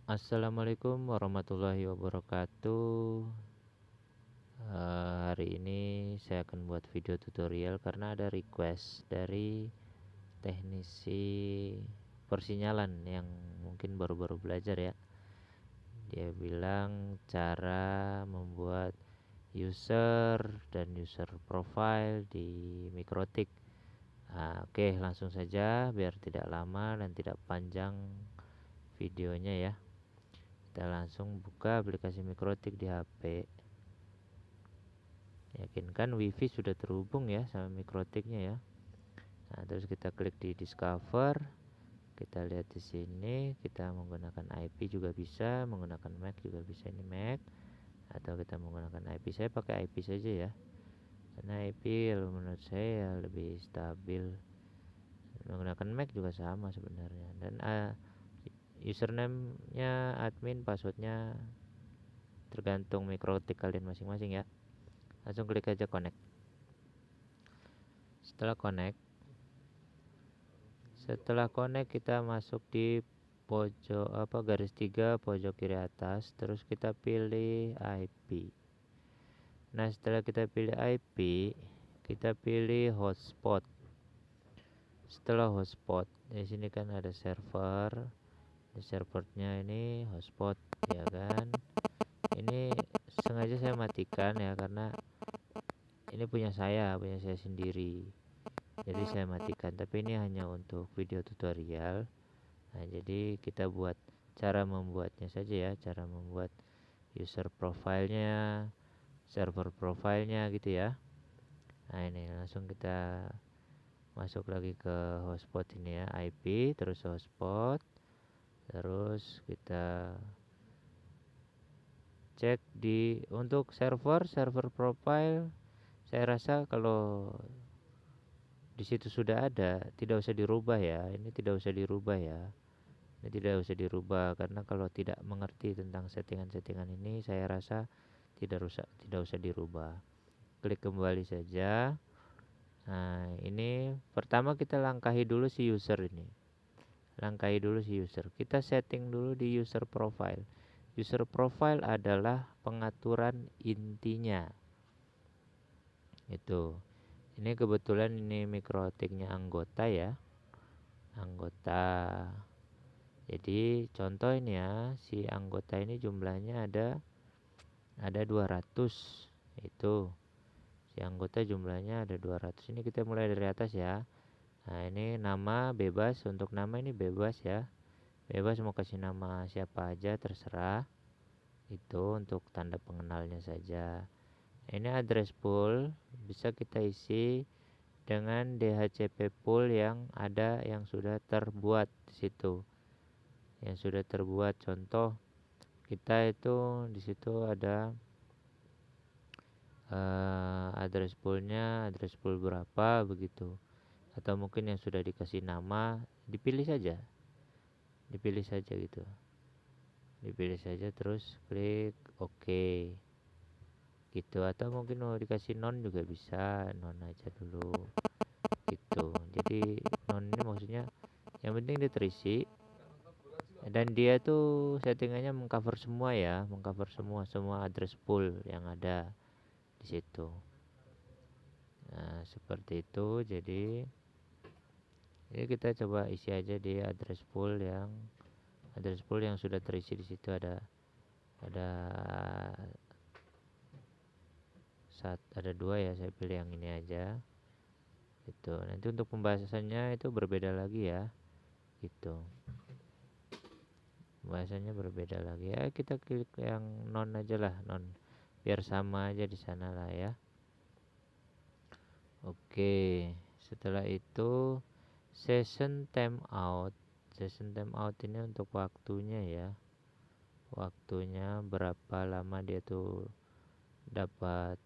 Assalamualaikum warahmatullahi wabarakatuh. Hari ini saya akan buat video tutorial karena ada request dari teknisi persinyalan yang mungkin baru-baru belajar ya. Dia bilang cara membuat user dan user profile di Mikrotik. Oke, langsung saja biar tidak lama dan tidak panjang videonya ya. Kita langsung buka aplikasi Mikrotik di HP. Yakinkan WiFi sudah terhubung ya sama Mikrotiknya ya. Nah, terus kita klik di Discover. Kita lihat di sini, kita menggunakan IP juga bisa, menggunakan Mac juga bisa. Ini Mac, atau kita menggunakan IP. Saya pakai IP saja ya, karena IP menurut saya lebih stabil. Menggunakan Mac juga sama sebenarnya. Dan username-nya admin, passwordnya tergantung Mikrotik kalian masing-masing ya. Langsung klik aja connect. Setelah connect kita masuk di pojok garis 3 pojok kiri atas, terus kita pilih IP. Nah, setelah kita pilih IP, kita pilih hotspot. Setelah hotspot, di sini kan ada server. Di servernya ini hotspot ya kan. Ini sengaja saya matikan ya karena ini punya saya sendiri. Jadi saya matikan, tapi ini hanya untuk video tutorial. Nah, jadi kita buat cara membuatnya saja ya, cara membuat user profilenya, server profilenya gitu ya. Nah, ini langsung kita masuk lagi ke hotspot ini ya, IP terus hotspot, terus kita cek di untuk server profile. Saya rasa kalau di situ sudah ada, tidak usah dirubah ya. Ini tidak usah dirubah ya. Ini tidak usah dirubah karena kalau tidak mengerti tentang settingan-settingan ini, saya rasa tidak usah dirubah. Klik kembali saja. Nah, ini pertama kita langkahi dulu si user ini. Langkahi dulu si user. Kita setting dulu di user profile. User profile adalah pengaturan intinya. Itu. Ini kebetulan ini Mikrotiknya anggota ya. Anggota. Jadi contoh ini ya, si anggota ini jumlahnya ada 200. Itu. Si anggota jumlahnya ada 200. Ini kita mulai dari atas ya. Nah, ini nama bebas, untuk nama ini bebas ya. Bebas mau kasih nama siapa aja terserah. Itu untuk tanda pengenalnya saja. Ini address pool bisa kita isi dengan DHCP pool yang ada yang sudah terbuat di situ. Yang sudah terbuat, contoh kita itu di situ ada address pool berapa begitu, atau mungkin yang sudah dikasih nama, dipilih saja gitu, dipilih saja terus klik OK gitu, atau mungkin mau dikasih non juga bisa, non aja dulu gitu. Jadi non ini maksudnya yang penting dia terisi, dan dia tuh settingannya mengcover semua ya, mengcover semua address pool yang ada di situ. Nah, seperti itu. Jadi kita coba isi aja di address pool yang sudah terisi. Di situ ada ada dua ya, saya pilih yang ini aja itu. Nanti untuk pembahasannya itu berbeda lagi ya gitu, bahasanya berbeda lagi ya. Kita klik yang non aja lah, non, biar sama aja di sana lah ya. Oke, setelah itu session timeout. Session timeout ini untuk waktunya ya. Waktunya berapa lama dia tuh dapat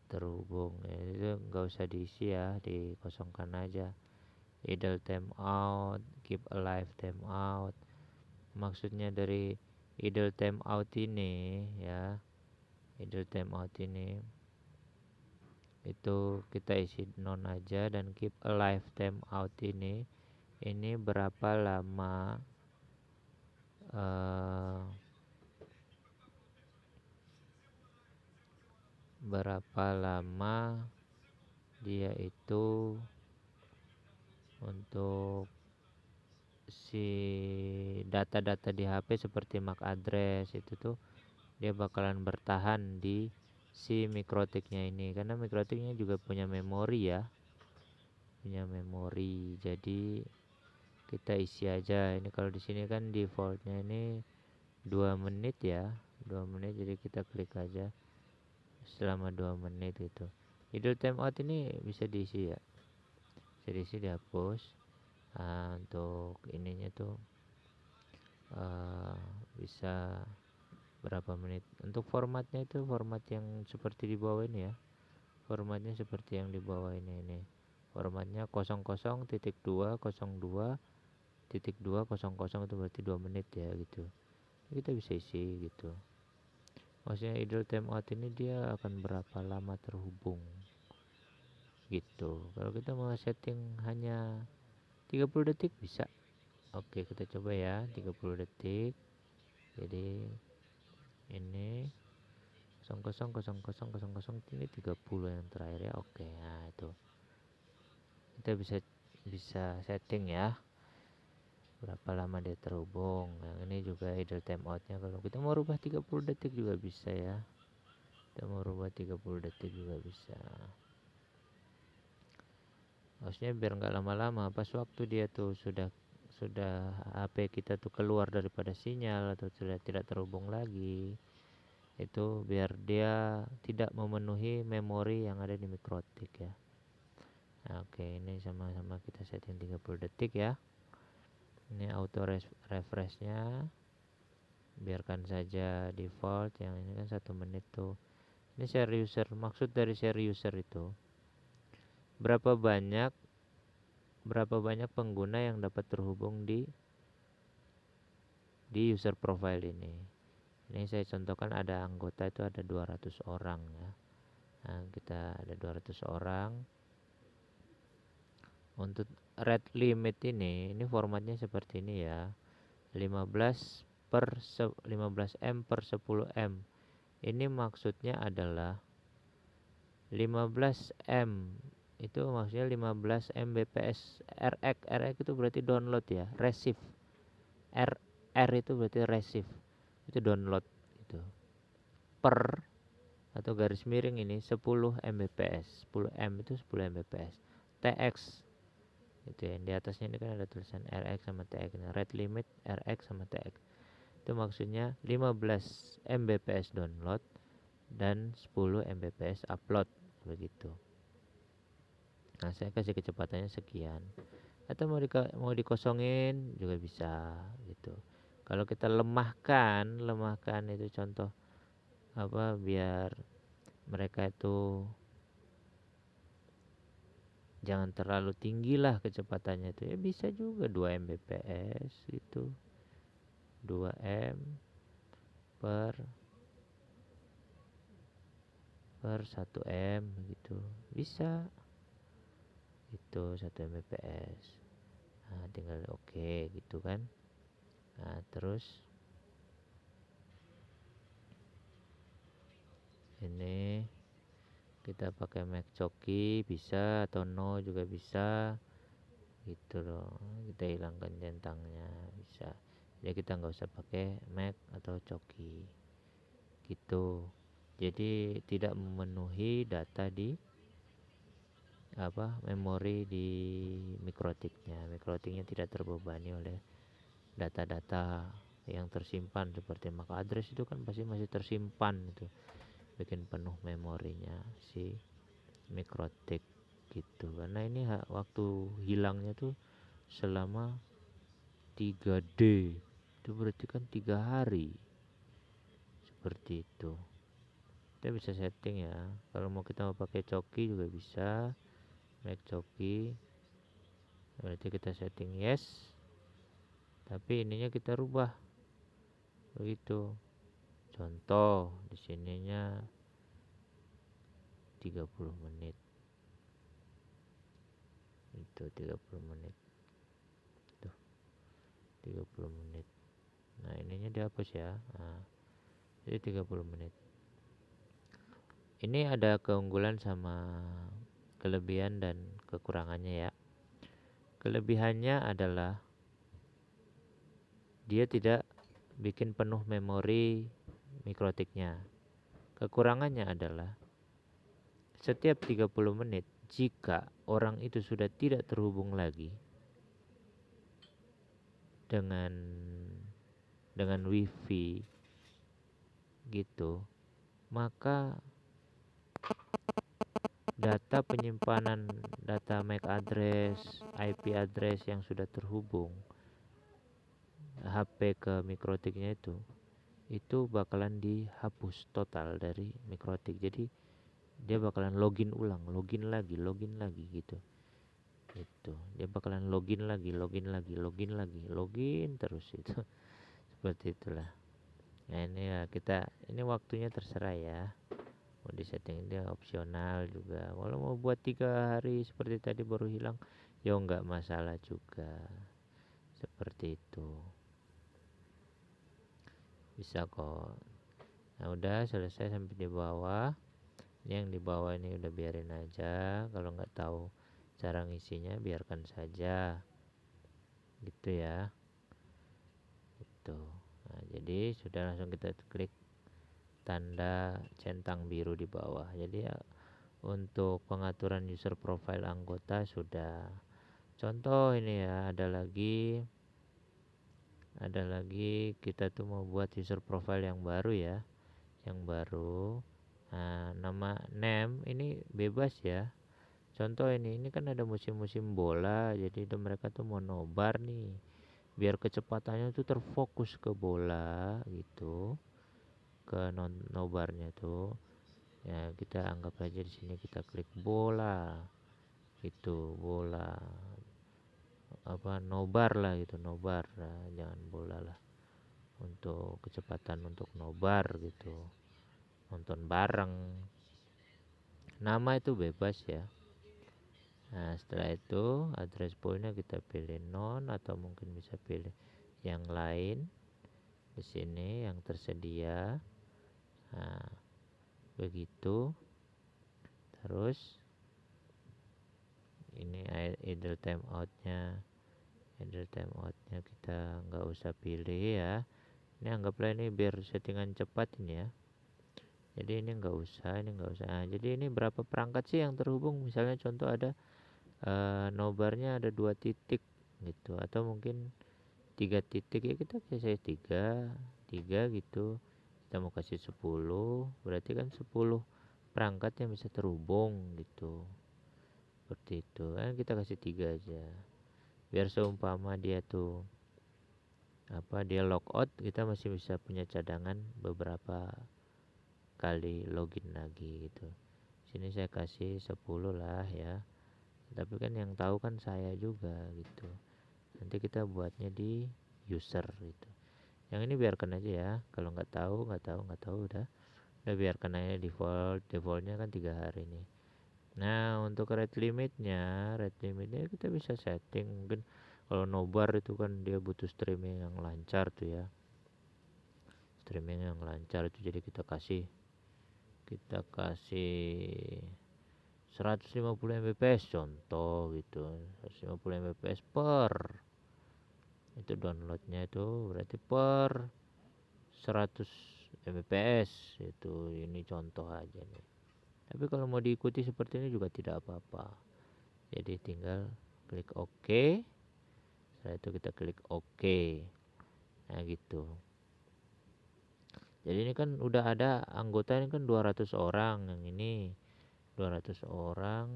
terhubung. Itu nggak usah diisi ya, dikosongkan aja. Idle timeout, keep alive timeout. Maksudnya dari idle timeout ini ya, idle timeout ini itu kita isi non aja, dan keep alive timeout ini berapa lama eh, berapa lama dia itu untuk si data-data di HP seperti MAC address itu tuh dia bakalan bertahan di si mikrotiknya ini, karena mikrotiknya juga punya memori ya, jadi kita isi aja ini. Kalau di sini kan defaultnya ini 2 menit ya, 2 menit, jadi kita klik aja selama 2 menit gitu. Idle timeout ini bisa diisi ya, bisa diisi, dihapus. Nah, untuk ininya tuh uh, bisa berapa menit. Untuk formatnya itu format yang seperti di bawah ini ya, formatnya seperti yang di bawah ini formatnya 00.202.200 itu berarti 2 menit ya gitu. Kita bisa isi gitu, maksudnya idle timeout ini dia akan berapa lama terhubung gitu. Kalau kita mau setting hanya 30 detik bisa. Oke, kita coba ya 30 detik. Jadi ini 00.00.00 ini 30 yang terakhir ya. Oke, nah itu kita bisa setting ya berapa lama dia terhubung. Yang ini juga idle timeoutnya, kalau kita mau rubah 30 detik juga bisa ya, kita mau rubah 30 detik juga bisa. Maksudnya biar nggak lama-lama, pas waktu dia tuh sudah HP kita tuh keluar daripada sinyal atau sudah tidak terhubung lagi, itu biar dia tidak memenuhi memori yang ada di mikrotik ya. Nah, oke, ini sama-sama kita setting 30 detik ya. Ini auto refreshnya biarkan saja default, yang ini kan 1 menit tuh. Ini share user, maksud dari share user itu berapa banyak pengguna yang dapat terhubung di user profile ini. Ini saya contohkan ada anggota itu ada 200 orang ya. Nah, kita ada 200 orang. Untuk rate limit ini formatnya seperti ini ya. 15 M per 10 M. Ini maksudnya adalah 15 M itu maksudnya 15 Mbps RX itu berarti download ya, receive. R itu berarti receive, itu download itu. Per atau garis miring ini 10 Mbps, 10 M itu 10 Mbps. TX itu ya, di atasnya ini kan ada tulisan RX sama TX. Rate limit RX sama TX itu maksudnya 15 Mbps download dan 10 Mbps upload begitu. Nah, saya kasih kecepatannya sekian, atau mau dikosongin juga bisa gitu. Kalau kita lemahkan itu contoh apa, biar mereka itu jangan terlalu tinggi lah kecepatannya itu ya, bisa juga 2 Mbps itu, 2 M per 1 M gitu bisa, itu 1 Mbps. Nah, tinggal oke gitu kan. Nah, terus ini kita pakai Mac Coki bisa, atau no juga bisa gitu loh. Kita hilangkan centangnya bisa, jadi kita nggak usah pakai Mac atau Coki gitu. Jadi tidak memenuhi data di memori di mikrotiknya tidak terbebani oleh data-data yang tersimpan seperti MAC address. Itu kan pasti masih tersimpan, itu bikin penuh memorinya si mikrotik gitu. Karena ini waktu hilangnya tuh selama 3D, itu berarti kan 3 hari seperti itu. Kita bisa setting ya, kalau mau kita mau pakai coki juga bisa, Mac coki berarti kita setting yes, tapi ininya kita rubah begitu. Contoh di sininya 30 menit, itu 30 menit tuh, 30 menit Nah ininya dihapus ya. Nah, jadi 30 menit. Ini ada keunggulan sama kelebihan dan kekurangannya ya. Kelebihannya adalah dia tidak bikin penuh memori mikrotiknya. Kekurangannya adalah setiap 30 menit jika orang itu sudah tidak terhubung lagi dengan wifi gitu, maka data penyimpanan data MAC address, IP address yang sudah terhubung HP ke mikrotiknya itu bakalan dihapus total dari mikrotik. Jadi dia bakalan login ulang, login lagi gitu. Itu dia bakalan login lagi, login terus itu. Seperti itulah. Nah ini ya ini waktunya terserah ya. Mau disetting dia opsional juga. Kalau mau buat 3 hari seperti tadi baru hilang, ya nggak masalah juga. Seperti itu. Bisa kok. Nah udah selesai sampai di bawah. Ini yang di bawah ini udah biarin aja. Kalau nggak tahu cara ngisinya biarkan saja. Gitu ya. Itu. Nah, jadi sudah langsung kita klik tanda centang biru di bawah. Jadi ya, untuk pengaturan user profile anggota sudah. Contoh ini ya, ada lagi kita tuh mau buat user profile yang baru ya, yang baru. Nah, nama name ini bebas ya. Contoh ini kan ada musim-musim bola, jadi mereka tuh mau nobar nih, biar kecepatannya tuh terfokus ke bola gitu, ke nobarnya tuh. Ya kita anggap aja di sini kita klik bola, gitu bola apa nobar lah gitu, nobar nah, jangan bola lah, untuk kecepatan untuk nobar gitu, nonton bareng. Nama itu bebas ya. Nah setelah itu address poolnya kita pilih non atau mungkin bisa pilih yang lain di sini yang tersedia. Nah begitu. Terus ini idle timeoutnya kita nggak usah pilih ya. Ini anggaplah ini biar settingan cepat ini ya. Jadi ini nggak usah. Nah, jadi ini berapa perangkat sih yang terhubung? Misalnya contoh ada nobarnya ada 2 titik gitu, atau mungkin 3 titik ya kita kasih tiga gitu. Kita mau kasih 10, berarti kan 10 perangkat yang bisa terhubung gitu. Seperti itu kan, kita kasih 3 aja. Biar seumpama dia tuh dia logout, kita masih bisa punya cadangan beberapa kali login lagi gitu. Sini saya kasih 10 lah ya. Tapi kan yang tahu kan saya juga gitu. Nanti kita buatnya di user gitu. Yang ini biarkan aja ya. Kalau nggak tahu udah biarkan aja defaultnya kan 3 hari nih. Nah untuk rate limitnya kita bisa setting. Mungkin kalau nobar itu kan dia butuh streaming yang lancar tuh ya, jadi kita kasih 150 Mbps contoh gitu, 150 Mbps per itu downloadnya itu berarti per 100 Mbps itu. Ini contoh aja nih, tapi kalau mau diikuti seperti ini juga tidak apa-apa. Jadi tinggal klik OK, setelah itu kita klik OK. Nah gitu. Jadi ini kan udah ada anggota ini kan 200 orang, yang ini 200 orang.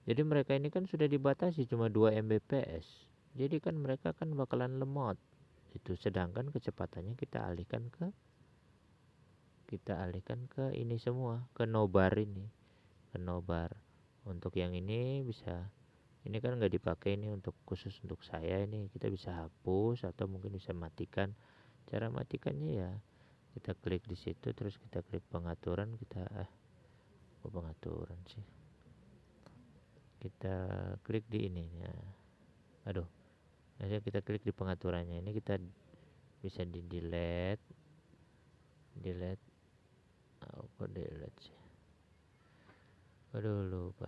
Jadi mereka ini kan sudah dibatasi cuma 2 Mbps. Jadi kan mereka kan bakalan lemot. Itu sedangkan kecepatannya kita alihkan ke ini semua, ke nobar ini. Ke nobar. Untuk yang ini bisa, ini kan nggak dipakai ini untuk khusus untuk saya, ini kita bisa hapus atau mungkin bisa matikan. Cara matikannya ya kita klik di situ, terus kita klik pengaturan, pengaturan sih, kita klik di ini ya. Aduh, Nanti kita klik di pengaturannya, ini kita bisa di delete. Apa delete sih? Aduh, lupa.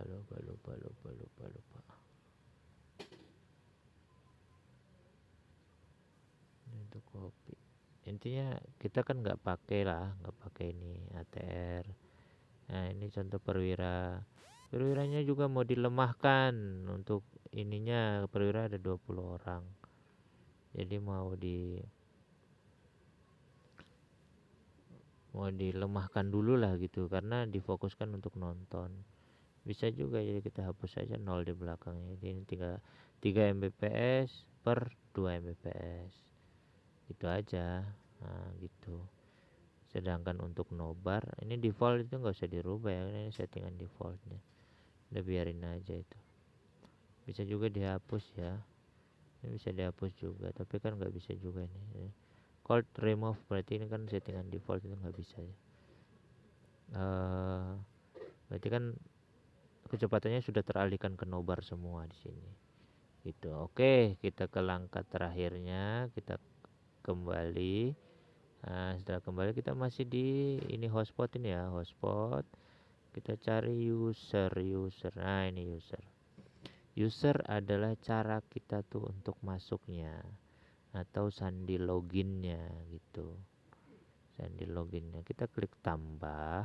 Ini untuk copy. Intinya kita kan nggak pakai ini ATR. Nah, ini contoh perwiranya juga mau dilemahkan. Untuk ininya perwira ada 20 orang, jadi mau dilemahkan dulu lah gitu, karena difokuskan untuk nonton. Bisa juga, jadi kita hapus saja 0 di belakangnya. Jadi ini 3 Mbps per 2 Mbps, gitu aja. Nah gitu. Sedangkan untuk nobar ini default itu nggak usah dirubah ya, ini settingan defaultnya, udah biarin aja itu. Bisa juga dihapus ya, ini bisa dihapus juga, tapi kan nggak bisa juga ini cold remove, berarti ini kan settingan default, itu nggak bisa ya. Berarti kan kecepatannya sudah teralihkan ke nobar semua di sini gitu. Oke, kita ke langkah terakhirnya, kita kembali. Nah, setelah kembali kita masih di ini hotspot ini ya, hotspot. Kita cari user. Nah, ini user adalah cara kita tuh untuk masuknya atau sandi loginnya gitu. Sandi loginnya kita klik tambah.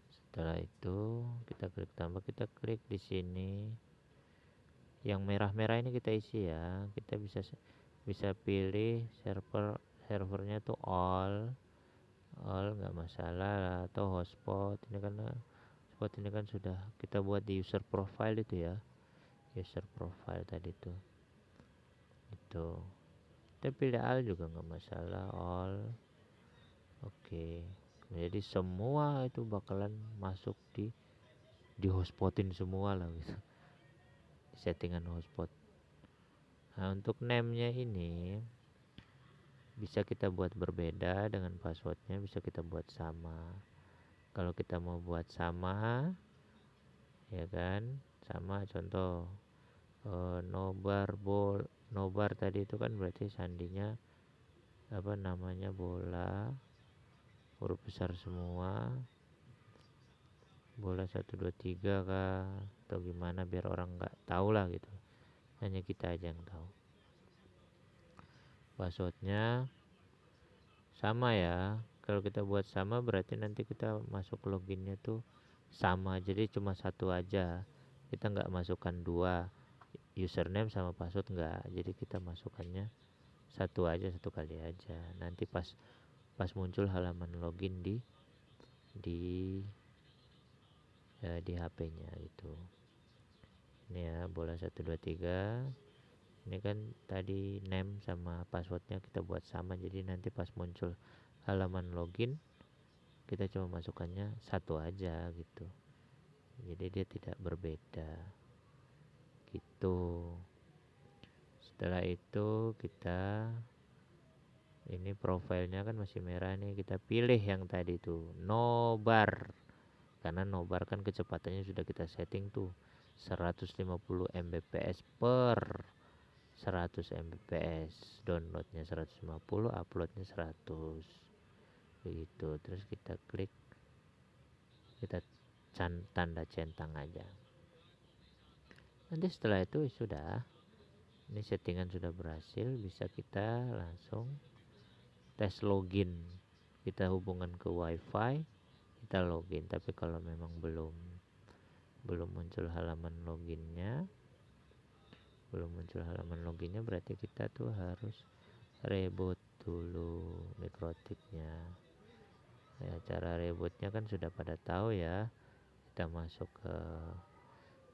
Setelah itu kita klik tambah, kita klik di sini yang merah-merah ini, kita isi ya. Kita bisa pilih servernya tuh all nggak masalah, atau hotspot ini, karena hotspot ini kan sudah kita buat di user profile itu ya, user profile tadi tuh itu. Kita pilih all juga nggak masalah, all. Oke, jadi semua itu bakalan masuk di hotspotin semua lah gitu, settingan hotspot. Nah, untuk name-nya ini bisa kita buat berbeda dengan passwordnya, bisa kita buat sama. Kalau kita mau buat sama, ya kan, sama contoh nobar tadi itu kan berarti sandinya apa namanya, bola huruf besar semua, bola 1 2 3 kah, atau gimana, biar orang nggak tahu lah gitu, hanya kita aja yang tahu. Passwordnya sama ya, kalau kita buat sama berarti nanti kita masuk loginnya tuh sama, jadi cuma satu aja, kita nggak masukkan dua username sama password, nggak, jadi kita masukkannya satu aja, satu kali aja. Nanti pas muncul halaman login di di HP-nya itu. Ini ya, bola 1 2 3. Ini kan tadi name sama passwordnya kita buat sama, jadi nanti pas muncul halaman login kita cuma masukkannya satu aja gitu, jadi dia tidak berbeda gitu. Setelah itu kita ini profilnya kan masih merah nih, kita pilih yang tadi tuh nobar, karena nobar kan kecepatannya sudah kita setting tuh 150 Mbps per 100 Mbps, downloadnya 150, uploadnya 100 begitu. Terus kita klik, kita tanda centang aja. Nanti setelah itu sudah, ini settingan sudah berhasil, bisa kita langsung tes login. Kita hubungan ke wifi, kita login. Tapi kalau memang belum muncul halaman loginnya, berarti kita tuh harus reboot dulu mikrotiknya ya. Cara rebootnya kan sudah pada tahu ya, kita masuk ke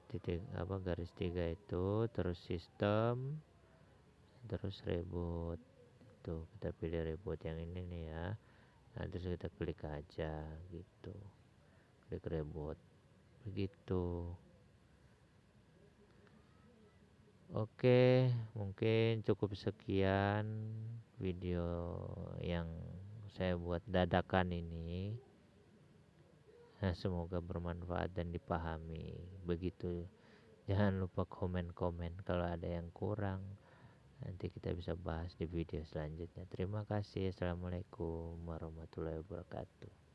titik apa, garis 3 itu, terus sistem, terus reboot. Tuh kita pilih reboot yang ini nih ya. Nah, terus kita klik aja gitu, klik reboot begitu. Oke, mungkin cukup sekian video yang saya buat dadakan ini. Nah, semoga bermanfaat dan dipahami begitu Jangan lupa komen-komen kalau ada yang kurang. Nanti kita bisa bahas di video selanjutnya. Terima kasih. Assalamualaikum warahmatullahi wabarakatuh.